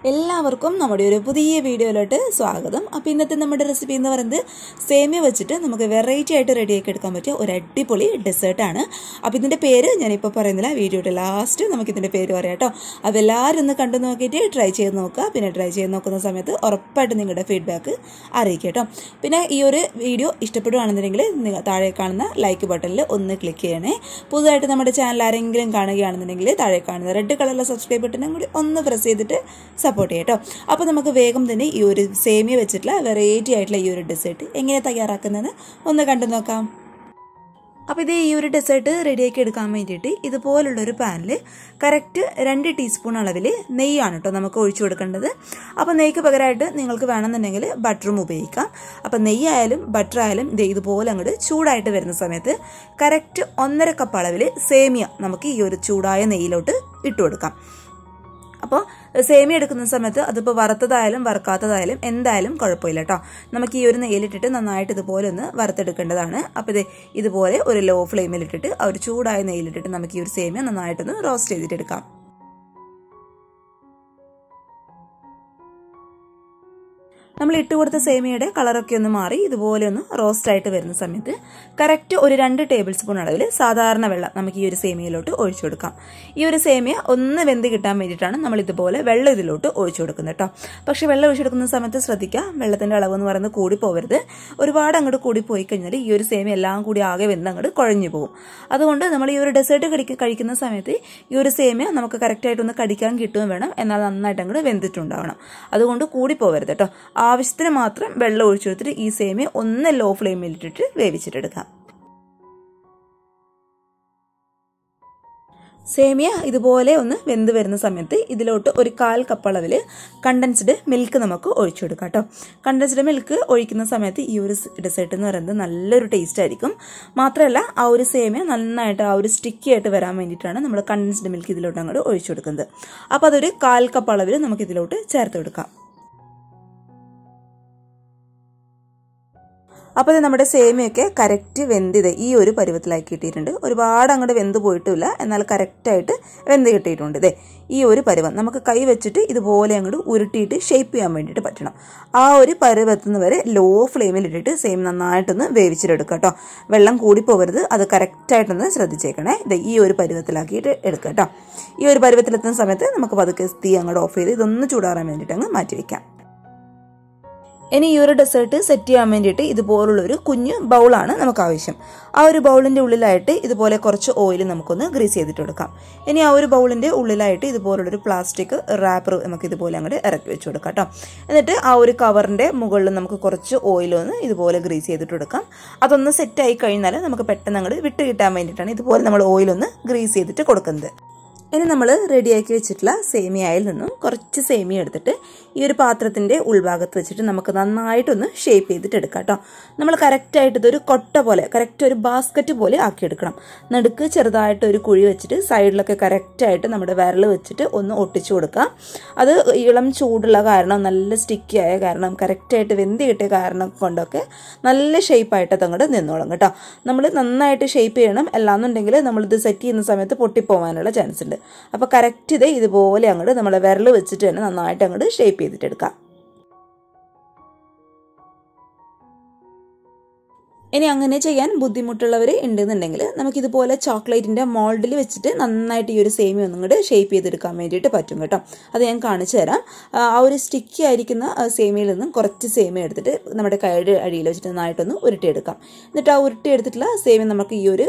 എല്ലാവർക്കും നമ്മുടെ ഒരു പുതിയ വീഡിയോയിലോട്ട് സ്വാഗതം. അപ്പോൾ ഇന്നത്തെ നമ്മുടെ റെസിപ്പി എന്ന് പറയുന്നത് സേമിയ വെച്ചിട്ട് നമുക്ക് വെറൈറ്റി ആയിട്ട് റെഡിയാക്കി എടുക്കാൻ പറ്റിയ ഒരു അടിപൊളി ഡെസേർട്ടാണ്. അപ്പോൾ ഇതിൻ്റെ പേര് ഞാനിപ്പോൾ പറയുന്നില്ല, വീഡിയോയുടെ ലാസ്റ്റ് നമുക്കിതിൻ്റെ പേര് പറയാം കേട്ടോ. അപ്പോൾ എല്ലാവരും ഒന്ന് കണ്ടു നോക്കിയിട്ട് ട്രൈ ചെയ്ത് നോക്കുക. പിന്നെ ട്രൈ ചെയ്ത് നോക്കുന്ന സമയത്ത് ഉറപ്പായിട്ട് നിങ്ങളുടെ ഫീഡ്ബാക്ക് അറിയിക്കുക കേട്ടോ. പിന്നെ ഈ ഒരു വീഡിയോ ഇഷ്ടപ്പെടുകയാണെന്നുണ്ടെങ്കിൽ താഴെ കാണുന്ന ലൈക്ക് ബട്ടണിൽ ഒന്ന് ക്ലിക്ക് ചെയ്യണേ. പുതുതായിട്ട് നമ്മുടെ ചാനൽ ആരെങ്കിലും കാണുകയാണെന്നുണ്ടെങ്കിൽ താഴെ കാണുന്ന റെഡ് കളറിലെ സബ്സ്ക്രൈബ് ബട്ടണും കൂടി ഒന്ന് പ്രസ് ചെയ്തിട്ട് സപ്പോർട്ട് ചെയ്യാം കേട്ടോ. അപ്പോൾ നമുക്ക് വേഗം തന്നെ ഈ ഒരു സേമിയ വെച്ചിട്ടുള്ള വെറൈറ്റി ആയിട്ടുള്ള ഈ ഒരു ഡെസേർട്ട് എങ്ങനെ തയ്യാറാക്കുന്നതെന്ന് ഒന്ന് കണ്ടു നോക്കാം. അപ്പോൾ ഇത് ഈ ഒരു ഡെസേർട്ട് റെഡിയാക്കി എടുക്കാൻ വേണ്ടിയിട്ട് ഇതുപോലുള്ളൊരു പാനിൽ കറക്റ്റ് 2 ടീസ്പൂൺ അളവിൽ നെയ്യാണ് കേട്ടോ നമുക്ക് ഒഴിച്ചു കൊടുക്കേണ്ടത്. അപ്പോൾ നെയ്ക്ക് പകരമായിട്ട് നിങ്ങൾക്ക് വേണമെന്നുണ്ടെങ്കിൽ ബട്ടറും ഉപയോഗിക്കാം. അപ്പോൾ നെയ്യായാലും ബട്ടർ ആയാലും ഇതുപോലെ അങ്ങോട്ട് ചൂടായിട്ട് വരുന്ന സമയത്ത് കറക്റ്റ് 1.5 കപ്പ് അളവിൽ സേമിയ നമുക്ക് ഈ ഒരു ചൂടായ നെയ്യിലോട്ട് ഇട്ട് കൊടുക്കാം. അപ്പോൾ സേമിയ എടുക്കുന്ന സമയത്ത് അതിപ്പോൾ വറുത്തതായാലും വറുക്കാത്തതായാലും എന്തായാലും കുഴപ്പമില്ല കേട്ടോ. നമുക്ക് ഈ ഒരു നെയ്യിലിട്ടിട്ട് നന്നായിട്ട് ഇതുപോലെ ഒന്ന് വറുത്തെടുക്കേണ്ടതാണ്. അപ്പോൾ ഇതുപോലെ ഒരു ലോ ഫ്ലെയിമിലിട്ടിട്ട് ആ ഒരു ചൂടായ നെയ്യിലിട്ടിട്ട് നമുക്ക് ഈ ഒരു സേമിയ നന്നായിട്ടൊന്ന് റോസ്റ്റ് ചെയ്തിട്ടെടുക്കാം. നമ്മൾ ഇട്ട് കൊടുത്ത സേമിയയുടെ കളറൊക്കെ ഒന്ന് മാറി ഇതുപോലെ ഒന്ന് റോസ്റ്റ് ആയിട്ട് വരുന്ന സമയത്ത് കറക്റ്റ് ഒരു 2 ടേബിൾ സ്പൂൺ അളവിൽ സാധാരണ വെള്ളം നമുക്ക് ഈ ഒരു സേമിയയിലോട്ട് ഒഴിച്ചു കൊടുക്കാം. ഈ ഒരു സേമിയ ഒന്ന് വെന്ത് കിട്ടാൻ വേണ്ടിയിട്ടാണ് നമ്മൾ ഇതുപോലെ വെള്ളം ഇതിലോട്ട് ഒഴിച്ചു കൊടുക്കുന്നത് കേട്ടോ. പക്ഷെ വെള്ളം ഒഴിച്ചെടുക്കുന്ന സമയത്ത് ശ്രദ്ധിക്കുക, വെള്ളത്തിന്റെ അളവ് എന്ന് പറയുന്നത് കൂടി പോകരുത്. ഒരുപാട് അങ്ങോട്ട് കൂടി പോയി കഴിഞ്ഞാൽ ഈ ഒരു സേമിയ എല്ലാം കൂടി ആകെ വെന്ത് അങ്ങോട്ട് കുഴഞ്ഞു പോകും. അതുകൊണ്ട് നമ്മൾ ഈ ഒരു ഡെസേർട്ട് കഴിക്കുന്ന സമയത്ത് ഈ ഒരു സേമിയ നമുക്ക് കറക്റ്റായിട്ടൊന്ന് കടിക്കാൻ കിട്ടുകയും വേണം, എന്നാൽ നന്നായിട്ട് അങ്ങോട്ട് വെന്തിട്ടുണ്ടാവണം. അതുകൊണ്ട് കൂടി പോകരുത് കേട്ടോ. ആവശ്യത്തിന് മാത്രം വെള്ളം ഒഴിച്ചു കൊടുത്തിട്ട് ഈ സേമിയ ഒന്ന് ലോ ഫ്ലെയിമിലിട്ടിട്ട് വേവിച്ചിട്ടെടുക്കാം. സേമിയ ഇതുപോലെ ഒന്ന് വെന്ത് വരുന്ന സമയത്ത് ഇതിലോട്ട് ഒരു 1/4 കപ്പ് അളവിൽ കണ്ടൻസ്ഡ് മിൽക്ക് നമുക്ക് ഒഴിച്ചു കൊടുക്കാം കേട്ടോ. കണ്ടൻസ്ഡ് മിൽക്ക് ഒഴിക്കുന്ന സമയത്ത് ഈ ഒരു ഡെസേർട്ട് എന്ന് പറയുന്നത് നല്ലൊരു ടേസ്റ്റ് ആയിരിക്കും. മാത്രമല്ല ആ ഒരു സേമിയ നന്നായിട്ട് ആ ഒരു സ്റ്റിക്കി ആയിട്ട് വരാൻ വേണ്ടിയിട്ടാണ് നമ്മൾ കണ്ടൻസ്ഡ് മിൽക്ക് ഇതിലോട്ട് അങ്ങോട്ട് ഒഴിച്ചു കൊടുക്കുന്നത്. അപ്പോൾ അതൊരു 1/4 കപ്പ് അളവിൽ നമുക്ക് ഇതിലോട്ട് ചേർത്ത് കൊടുക്കാം. അപ്പോൾ ഇത് നമ്മുടെ സേമിയൊക്കെ കറക്റ്റ് വെന്ത് ഈ ഒരു പരുവത്തിലാക്കി കിട്ടിയിട്ടുണ്ട്. ഒരുപാട് അങ്ങോട്ട് വെന്ത് പോയിട്ടില്ല, എന്നാൽ കറക്റ്റായിട്ട് വെന്ത് കിട്ടിയിട്ടുണ്ട്. ഈ ഒരു പരുവം നമുക്ക് കൈ വെച്ചിട്ട് ഇതുപോലെ അങ്ങോട്ട് ഉരുട്ടിയിട്ട് ഷേപ്പ് ചെയ്യാൻ വേണ്ടിയിട്ട് പറ്റണം. ആ ഒരു പരുവത്തുനിന്ന് വരെ ലോ ഫ്ലെയിമിലിട്ടിട്ട് സെയിം നന്നായിട്ടൊന്ന് വേവിച്ചിട്ടെടുക്കുക കേട്ടോ. വെള്ളം കൂടി പോകരുത്, അത് കറക്റ്റായിട്ടൊന്ന് ശ്രദ്ധിച്ചേക്കണേ. ഈ ഒരു പരുവത്തിലാക്കിയിട്ട് എടുക്കുക കേട്ടോ. ഈ ഒരു പരുവത്തിലെത്തുന്ന സമയത്ത് നമുക്ക് പതുക്കെ തീ അങ്ങോട്ട് ഓഫ് ചെയ്ത് ഇതൊന്ന് ചൂടാറാൻ വേണ്ടിയിട്ട് അങ്ങ് മാറ്റി വയ്ക്കാം. ഇനി ഈ ഒരു ഡെസേർട്ട് സെറ്റ് ചെയ്യാൻ വേണ്ടിയിട്ട് ഇതുപോലുള്ളൊരു കുഞ്ഞു ബൗളാണ് നമുക്ക് ആവശ്യം. ആ ഒരു ബൗളിൻ്റെ ഉള്ളിലായിട്ട് ഇതുപോലെ കുറച്ച് ഓയിൽ നമുക്കൊന്ന് ഗ്രീസ് ചെയ്തിട്ട് കൊടുക്കാം. ഇനി ആ ഒരു ബൗളിൻ്റെ ഉള്ളിലായിട്ട് ഇതുപോലുള്ളൊരു പ്ലാസ്റ്റിക് റാപ്പർ നമുക്ക് ഇതുപോലെ അങ്ങോട്ട് ഇറക്കി വെച്ച് കൊടുക്കാം കേട്ടോ. എന്നിട്ട് ആ ഒരു കവറിൻ്റെ മുകളിൽ നമുക്ക് കുറച്ച് ഓയിലൊന്ന് ഇതുപോലെ ഗ്രീസ് ചെയ്തിട്ട് കൊടുക്കാം. അതൊന്ന് സെറ്റായി കഴിഞ്ഞാൽ നമുക്ക് പെട്ടെന്ന് അങ്ങോട്ട് വിട്ട് കിട്ടാൻ വേണ്ടിയിട്ടാണ് ഇതുപോലെ നമ്മൾ ഓയിലൊന്ന് ഗ്രീസ് ചെയ്തിട്ട് കൊടുക്കുന്നത്. ഇനി നമ്മൾ റെഡിയാക്കി വെച്ചിട്ടുള്ള സേമിയയിൽ നിന്നും കുറച്ച് സേമിയ എടുത്തിട്ട് ഈ ഒരു പാത്രത്തിൻ്റെ ഉൾഭാഗത്ത് വെച്ചിട്ട് നമുക്ക് നന്നായിട്ടൊന്ന് ഷേപ്പ് ചെയ്തിട്ട് എടുക്കാം കേട്ടോ. നമ്മൾ കറക്റ്റായിട്ട് ഇതൊരു കൊട്ട പോലെ കറക്റ്റ് ഒരു ബാസ്ക്കറ്റ് പോലെ ആക്കിയെടുക്കണം. നടുക്ക് ചെറുതായിട്ട് ഒരു കുഴി വെച്ചിട്ട് സൈഡിലൊക്കെ കറക്റ്റായിട്ട് നമ്മുടെ വിരൽ വെച്ചിട്ട് ഒന്ന് ഒട്ടിച്ചു കൊടുക്കാം. അത് ഇളം ചൂടുള്ള കാരണം, നല്ല സ്റ്റിക്കി ആയ കാരണം, കറക്റ്റായിട്ട് വെന്ത് കിട്ടിയ കാരണം കൊണ്ടൊക്കെ നല്ല ഷേപ്പായിട്ട് അങ്ങോട്ട് നിന്നോളും കേട്ടോ. നമ്മൾ നന്നായിട്ട് ഷേപ്പ് ചെയ്യണം, അല്ലാന്നുണ്ടെങ്കിൽ നമ്മളിത് സെറ്റ് ചെയ്യുന്ന സമയത്ത് പൊട്ടിപ്പോവാനുള്ള ചാൻസ് ഉണ്ട്. അപ്പോൾ കറക്റ്റ് ഇതുപോലെ അങ്ങോട്ട് നമ്മളെ വിരൽ വെച്ചിട്ട് തന്നെ നന്നായിട്ട് അങ്ങോട്ട് ഷേപ്പ് ചെയ്തിട്ടെടുക്കാം. ഇനി അങ്ങനെ ചെയ്യാൻ ബുദ്ധിമുട്ടുള്ളവർ ഉണ്ടെന്നുണ്ടെങ്കിൽ നമുക്കിതുപോലെ ചോക്ലേറ്റിൻ്റെ മോൾഡിൽ വെച്ചിട്ട് നന്നായിട്ട് ഈ ഒരു സേമിയ ഒന്നും കൂടെ ഷേപ്പ് ചെയ്തെടുക്കാൻ വേണ്ടിയിട്ട് പറ്റും കേട്ടോ. അത് ഞാൻ കാണിച്ചു തരാം. ആ ഒരു സ്റ്റിക്കി ആയിരിക്കുന്ന സേമിയയിൽ നിന്നും കുറച്ച് സേമിയ എടുത്തിട്ട് നമ്മുടെ കൈയുടെ അടിയിൽ വെച്ചിട്ട് നന്നായിട്ടൊന്ന് ഉരുട്ടിയെടുക്കാം. എന്നിട്ട് ആ ഉരുട്ടിയെടുത്തിട്ടുള്ള സേമിയ നമുക്ക് ഈ ഒരു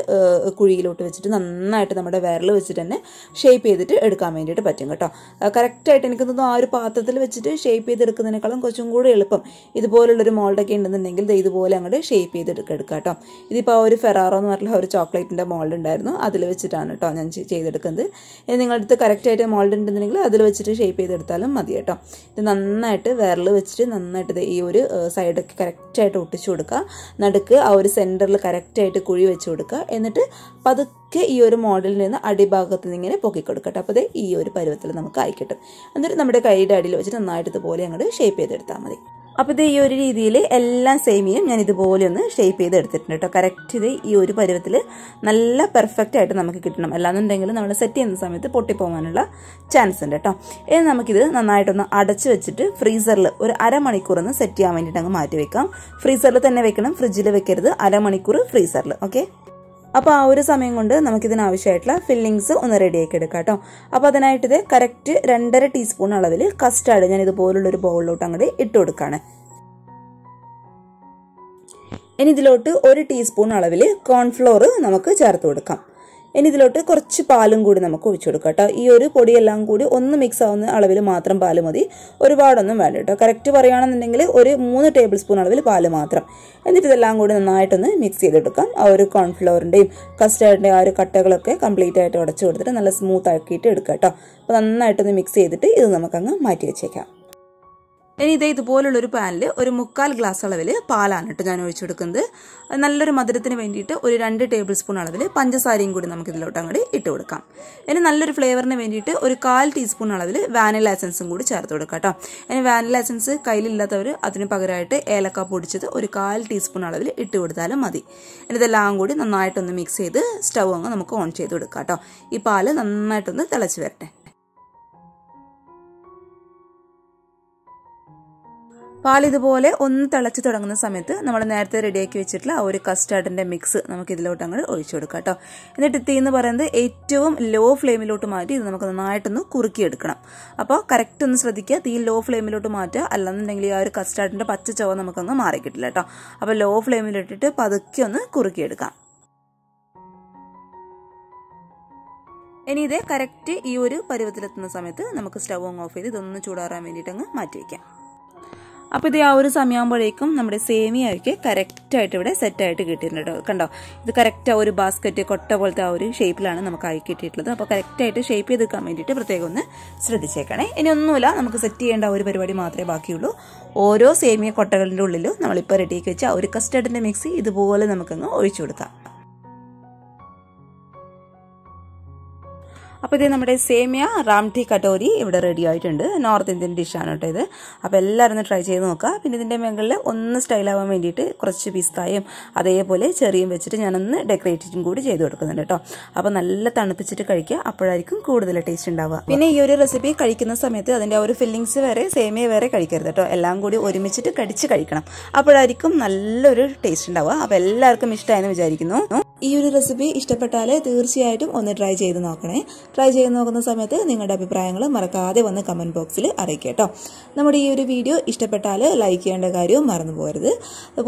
കുഴിയിലോട്ട് വെച്ചിട്ട് നന്നായിട്ട് നമ്മുടെ വിരൽ വെച്ചിട്ട് തന്നെ ഷേപ്പ് ചെയ്തിട്ട് എടുക്കാൻ വേണ്ടിയിട്ട് പറ്റും കേട്ടോ. കറക്റ്റായിട്ട് എനിക്ക് തോന്നുന്നു ആ ഒരു പാത്രത്തിൽ വെച്ചിട്ട് ഷേപ്പ് ചെയ്തെടുക്കുന്നതിനേക്കാളും കുറച്ചും കൂടി എളുപ്പം ഇതുപോലുള്ളൊരു മോൾഡൊക്കെ ഉണ്ടെന്നുണ്ടെങ്കിൽ ഇതുപോലെ അങ്ങോട്ട് ഷേപ്പ് ചെയ്തെടുക്കാം കേട്ടോ. ഇതിപ്പോൾ ഒരു ഫെറാറോ എന്ന് പറഞ്ഞിട്ടുള്ള ഒരു ചോക്ലേറ്റിൻ്റെ മോൾഡ് ഉണ്ടായിരുന്നു, അതിൽ വെച്ചിട്ടാണ് കേട്ടോ ഞാൻ ചെയ്തെടുക്കുന്നത്. ഇനി നിങ്ങളുടെ അടുത്ത് കറക്റ്റായിട്ട് മോൾഡ് ഉണ്ടെന്നുണ്ടെങ്കിൽ അതിൽ വെച്ചിട്ട് ഷേപ്പ് ചെയ്തെടുത്താലും മതി കേട്ടോ. ഇത് നന്നായിട്ട് വിരൽ വെച്ചിട്ട് നന്നായിട്ട് ഈ ഒരു സൈഡൊക്കെ കറക്റ്റായിട്ട് ഒട്ടിച്ചു കൊടുക്കുക. നടുക്ക് ആ ഒരു സെൻറ്ററിൽ കറക്റ്റായിട്ട് കുഴി വെച്ച് കൊടുക്കുക. എന്നിട്ട് പതുക്കെ ഈ ഒരു മോഡലിൽ നിന്ന് അടിഭാഗത്ത് നിന്ന് ഇങ്ങനെ പൊക്കിക്കൊടുക്കട്ടെ. അപ്പോൾ ഈ ഒരു പരുവത്തിൽ നമുക്ക് ആയിക്കിട്ടും. എന്നിട്ട് നമ്മുടെ കൈയുടെ അടിയിൽ വെച്ചിട്ട് നന്നായിട്ട് ഇതുപോലെ അങ്ങോട്ട് ഷേപ്പ് ചെയ്തെടുത്താൽ മതി. അപ്പോൾ ഇത് ഈ ഒരു രീതിയിൽ എല്ലാ സേമിയയും ഞാൻ ഇതുപോലെ ഒന്ന് ഷേപ്പ് ചെയ്ത് എടുത്തിട്ടുണ്ട് കേട്ടോ. കറക്റ്റ് ഇത് ഈ ഒരു പരുവത്തിൽ നല്ല പെർഫെക്റ്റ് ആയിട്ട് നമുക്ക് കിട്ടണം. അല്ലാന്നുണ്ടെങ്കിൽ നമ്മൾ സെറ്റ് ചെയ്യുന്ന സമയത്ത് പൊട്ടിപ്പോകാനുള്ള ചാൻസ് ഉണ്ട് കേട്ടോ. ഇനി നമുക്കിത് നന്നായിട്ടൊന്ന് അടച്ചു വെച്ചിട്ട് ഫ്രീസറിൽ ഒരു അരമണിക്കൂർ ഒന്ന് സെറ്റ് ചെയ്യാൻ വേണ്ടിയിട്ട് അങ്ങ് മാറ്റി വെക്കാം. ഫ്രീസറിൽ തന്നെ വെക്കണം, ഫ്രിഡ്ജിൽ വെക്കരുത്. അരമണിക്കൂർ ഫ്രീസറിൽ. ഓക്കെ. അപ്പോൾ ആ ഒരു സമയം കൊണ്ട് നമുക്കിതിനാവശ്യമായിട്ടുള്ള ഫില്ലിങ്സ് ഒന്ന് റെഡിയാക്കി എടുക്കാം കേട്ടോ. അപ്പോൾ അതിനായിട്ട് ഇത് കറക്റ്റ് 2.5 ടീസ്പൂൺ അളവിൽ കസ്റ്റാർഡ് ഞാൻ ഇതുപോലുള്ളൊരു ബൗളിലോട്ട് അങ്ങോട്ട് ഇട്ട് കൊടുക്കുകയാണ്. ഇനി ഇതിലോട്ട് 1 ടീസ്പൂൺ അളവിൽ കോൺഫ്ലോർ നമുക്ക് ചേർത്ത് കൊടുക്കാം. ഇനി ഇതിലോട്ട് കുറച്ച് പാലും കൂടി നമുക്ക് ഒഴിച്ചു കൊടുക്കാം കേട്ടോ. ഈ ഒരു പൊടിയെല്ലാം കൂടി ഒന്ന് മിക്സ് ആവുന്ന അളവിൽ മാത്രം പാല് മതി, ഒരുപാടൊന്നും വേണ്ട കേട്ടോ. കറക്റ്റ് പറയുകയാണെന്നുണ്ടെങ്കിൽ ഒരു 3 ടേബിൾ സ്പൂൺ അളവിൽ പാല് മാത്രം. എന്നിട്ട് ഇതെല്ലാം കൂടി നന്നായിട്ടൊന്ന് മിക്സ് ചെയ്തെടുക്കാം. ആ ഒരു കോൺഫ്ലവറിൻ്റെയും കസ്റ്റാർഡിൻ്റെയും ആ ഒരു കട്ടകളൊക്കെ കംപ്ലീറ്റ് ആയിട്ട് ഉടച്ചു കൊടുത്തിട്ട് നല്ല സ്മൂത്ത് ആക്കിയിട്ട് എടുക്കാം കേട്ടോ. അപ്പോൾ നന്നായിട്ടൊന്ന് മിക്സ് ചെയ്തിട്ട് ഇത് നമുക്കങ്ങ് മാറ്റി വെച്ചേക്കാം. ഇനി ഇതുപോലുള്ളൊരു പാനിൽ ഒരു 1/4 ഗ്ലാസ് അളവിൽ പാലാണ് കേട്ടോ ഞാൻ ഒഴിച്ചു കൊടുക്കുന്നത്. നല്ലൊരു മധുരത്തിന് വേണ്ടിയിട്ട് ഒരു 2 ടേബിൾ സ്പൂൺ അളവിൽ പഞ്ചസാരയും കൂടി നമുക്ക് ഇതിലോട്ട് അങ്ങോട്ട് ഇട്ട് കൊടുക്കാം. ഇനി നല്ലൊരു ഫ്ലേവറിന് വേണ്ടിയിട്ട് ഒരു 1/4 ടീസ്പൂൺ അളവിൽ വാനില എസൻസും കൂടി ചേർത്ത് കൊടുക്കാം കേട്ടോ. ഇനി വാനില എസൻസ് കയ്യിലില്ലാത്തവർ അതിന് പകരമായിട്ട് ഏലക്ക പൊടിച്ചത് ഒരു 1/4 ടീസ്പൂൺ അളവിൽ ഇട്ട് കൊടുത്താലും മതി. ഇനി ഇതെല്ലാം കൂടി നന്നായിട്ടൊന്ന് മിക്സ് ചെയ്ത് സ്റ്റൗ അങ്ങ് നമുക്ക് ഓൺ ചെയ്ത് കൊടുക്കാം കേട്ടോ. ഈ പാല് നന്നായിട്ടൊന്ന് തിളച്ച് വരട്ടെ. പാൽ ഇതുപോലെ ഒന്ന് തിളച്ച് തുടങ്ങുന്ന സമയത്ത് നമ്മൾ നേരത്തെ റെഡിയാക്കി വെച്ചിട്ടുള്ള ആ ഒരു കസ്റ്റാർഡിന്റെ മിക്സ് നമുക്ക് ഇതിലോട്ട് അങ്ങോട്ട് ഒഴിച്ചു കൊടുക്കാം കേട്ടോ. എന്നിട്ട് തീ എന്ന് പറയുന്നത് ഏറ്റവും ലോ ഫ്ലെയിമിലോട്ട് മാറ്റി ഇത് നമുക്ക് നന്നായിട്ടൊന്ന് കുറുക്കിയെടുക്കണം. അപ്പോൾ കറക്റ്റ് ഒന്ന് ശ്രദ്ധിക്കുക, തീ ലോ ഫ്ലെയിമിലോട്ട് മാറ്റുക. അല്ലെന്നുണ്ടെങ്കിൽ ആ ഒരു കസ്റ്റാർഡിന്റെ പച്ച ചുവ നമുക്കങ്ങ് മാറി കിട്ടില്ല കേട്ടോ. അപ്പോൾ ലോ ഫ്ലെയിമിലിട്ടിട്ട് പതുക്കെ ഒന്ന് കുറുക്കിയെടുക്കാം. ഇനി ഇത് കറക്റ്റ് ഈ ഒരു പരുവത്തിലെത്തുന്ന സമയത്ത് നമുക്ക് സ്റ്റൗ ഓഫ് ചെയ്ത് ഇതൊന്ന് ചൂടാറാൻ വേണ്ടിയിട്ട് അങ്ങ് മാറ്റി വയ്ക്കാം. അപ്പോൾ ഇത് ആ ഒരു സമയമാകുമ്പോഴേക്കും നമ്മുടെ സേമിയയൊക്കെ കറക്റ്റായിട്ട് ഇവിടെ സെറ്റായിട്ട് കിട്ടിയിട്ടുണ്ട് കണ്ടോ. ഇത് കറക്റ്റ് ആ ഒരു ബാസ്ക്കറ്റ് കൊട്ട പോലത്തെ ആ ഒരു ഷേപ്പിലാണ് നമുക്ക് ആയി കിട്ടിയിട്ടുള്ളത്. അപ്പോൾ കറക്റ്റായിട്ട് ഷേപ്പ് ചെയ്തെടുക്കാൻ വേണ്ടിയിട്ട് പ്രത്യേകം ഒന്ന് ശ്രദ്ധിച്ചേക്കണേ. ഇനി ഒന്നുമില്ല, നമുക്ക് സെറ്റ് ചെയ്യേണ്ട ഒരു പരിപാടി മാത്രമേ ബാക്കിയുള്ളൂ. ഓരോ സേമിയ കൊട്ടകളുടെ ഉള്ളിലും നമ്മളിപ്പോൾ റെഡിയാക്കി വെച്ച ഒരു കസ്റ്റർഡിൻ്റെ മിക്സ് ഇതുപോലെ നമുക്കങ്ങ് ഒഴിച്ചു കൊടുക്കാം. അപ്പോൾ ഇത് നമ്മുടെ സേമിയ റാംഠി കട്ടോരി ഇവിടെ റെഡി ആയിട്ടുണ്ട്. നോർത്ത് ഇന്ത്യൻ ഡിഷാണ് കേട്ടോ ഇത്. അപ്പോൾ എല്ലാവരും ഒന്ന് ട്രൈ ചെയ്ത് നോക്കുക. പിന്നെ ഇതിൻ്റെ മുകളിൽ ഒന്ന് സ്റ്റൈലാവാൻ വേണ്ടിയിട്ട് കുറച്ച് പിസ്തായും അതേപോലെ ചെറിയും വെച്ചിട്ട് ഞാനൊന്ന് ഡെക്കറേറ്റും കൂടി ചെയ്ത് കൊടുക്കുന്നുണ്ട് കേട്ടോ. അപ്പോൾ നല്ല തണുപ്പിച്ചിട്ട് കഴിക്കുക, അപ്പോഴായിരിക്കും കൂടുതൽ ടേസ്റ്റ് ഉണ്ടാവുക. പിന്നെ ഈ ഒരു റെസിപ്പി കഴിക്കുന്ന സമയത്ത് അതിൻ്റെ ഒരു ഫില്ലിങ്സ് വേറെ സേമിയ വേറെ കഴിക്കരുത് കേട്ടോ. എല്ലാം കൂടി ഒരുമിച്ചിട്ട് കടിച്ച് കഴിക്കണം, അപ്പോഴായിരിക്കും നല്ലൊരു ടേസ്റ്റ് ഉണ്ടാവുക. അപ്പോൾ എല്ലാവർക്കും ഇഷ്ടമായെന്ന് വിചാരിക്കുന്നു. ഈ ഒരു റെസിപ്പി ഇഷ്ടപ്പെട്ടാൽ തീർച്ചയായിട്ടും ഒന്ന് ട്രൈ ചെയ്ത് നോക്കണേ. ട്രൈ ചെയ്ത് നോക്കുന്ന സമയത്ത് നിങ്ങളുടെ അഭിപ്രായങ്ങൾ മറക്കാതെ വന്ന് കമൻറ്റ് ബോക്സിൽ അറിയിക്കുക കേട്ടോ. നമ്മുടെ ഈ ഒരു വീഡിയോ ഇഷ്ടപ്പെട്ടാൽ ലൈക്ക് ചെയ്യേണ്ട കാര്യവും മറന്നു പോകരുത്.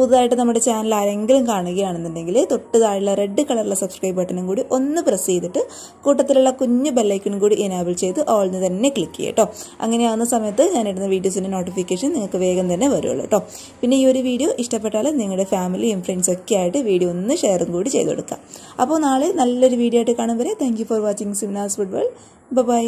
പുതുതായിട്ട് നമ്മുടെ ചാനൽ ആരെങ്കിലും കാണുകയാണെന്നുണ്ടെങ്കിൽ തൊട്ട് താഴെയുള്ള റെഡ് കളറിലെ സബ്സ്ക്രൈബ് ബട്ടണും കൂടി ഒന്ന് പ്രസ് ചെയ്തിട്ട് കൂട്ടത്തിലുള്ള കുഞ്ഞു ബെല്ലൈക്കണും കൂടി എനേബിൾ ചെയ്ത് ഓൾന്ന് തന്നെ ക്ലിക്ക് ചെയ്യുക കേട്ടോ. അങ്ങനെയാവുന്ന സമയത്ത് ഞാനിടുന്ന വീഡിയോസിൻ്റെ നോട്ടിഫിക്കേഷൻ നിങ്ങൾക്ക് വേഗം തന്നെ വരുള്ളൂ കേട്ടോ. പിന്നെ ഈ ഒരു വീഡിയോ ഇഷ്ടപ്പെട്ടാൽ നിങ്ങളുടെ ഫാമിലിയും ഫ്രണ്ട്സും ഒക്കെ ആയിട്ട് വീഡിയോ ഒന്ന് ഷെയറും കൂടി ചെയ്ത് കൊടുക്കാം. അപ്പോൾ നാളെ നല്ലൊരു വീഡിയോ ആയിട്ട് കാണും വരെ താങ്ക് യു ഫോർ വാച്ചിങ് സിംനാസ് ഫുഡ് വേൾഡ്. ബൈ.